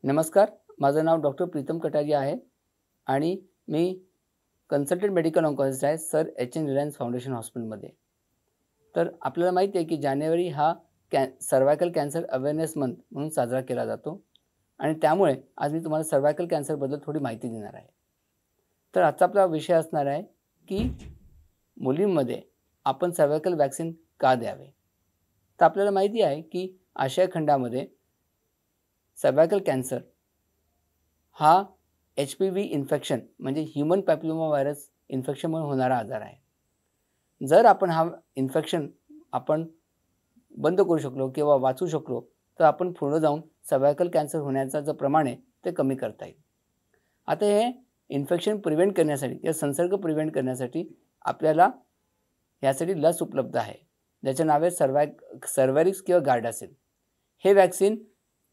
नमस्कार, माझं नाव डॉक्टर प्रीतम कटारिया आहे आणि मी कन्सल्टंट मेडिकल ऑन्कॉलॉजिस्ट आहे Sir H N Reliance Foundation हॉस्पिटलमध्ये. तर आपल्याला माहिती आहे की जानेवारी हा सर्वायकल कॅन्सर अवेअरनेस मंथ म्हणून साजरा केला जातो आणि त्यामुळे आज मी तुम्हाला सर्वायकल कॅन्सरबद्दल थोडी माहिती देणार आहे. तर आजचा आपला विषय असणार आहे की मुलींमध्ये आपण सर्वायकल वॅक्सिन का द्यावे. तर आपल्याला माहिती आहे की आशिया खंडामध्ये सर्वायकल कॅन्सर हा HPV इन्फेक्शन म्हणजे ह्यूमन पॅपिलोमा व्हायरस इन्फेक्शनमुळे होणारा आजार आहे. जर आपण हा इन्फेक्शन बंद करू शकलो किंवा वाचू शकलो तर आपण पुढे जाऊन सर्वायकल कॅन्सर होण्याचा जो प्रमाण आहे ते कमी करता येईल. आता हे इन्फेक्शन प्रिव्हेंट करण्यासाठी या संसर्ग प्रिव्हेंट करण्यासाठी आपल्याला यासाठी लस उपलब्ध आहे, ज्याचं नाव आहे सर्वॅरिक्स किंवा गार्डासिल. हे वॅक्सिन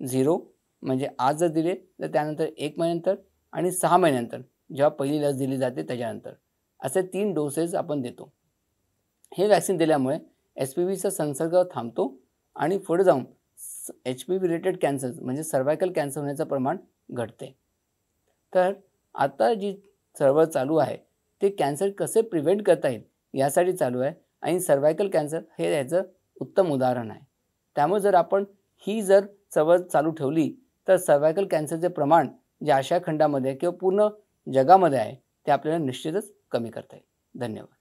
0 म्हणजे आज जर दिले तर त्यानंतर 1 महिन्यानंतर आणि 6 महिन्यानंतर जेव्हा पहिली लस दिली जाते त्याच्यानंतर असे 3 डोसेस आपण देतो. हे वॅक्सिन दिल्यामुळे HPVचा संसर्ग थांबतो आणि पुढे जाऊन HPV रिलेटेड कॅन्सर म्हणजे सर्वायकल कॅन्सर होण्याचं प्रमाण घटते. तर आता जी चळवळ चालू आहे ते कॅन्सर कसे प्रिव्हेंट करता येईल यासाठी चालू आहे आणि सर्वायकल कॅन्सर हे याचं उत्तम उदाहरण आहे. त्यामुळे जर आपण ही चळवळ चालू ठेवली तर सर्वायकल कॅन्सरचे प्रमाण जे आशिया खंडामध्ये किंवा पूर्ण जगामध्ये आहे ते आपल्याला निश्चितच कमी करता येईल. धन्यवाद.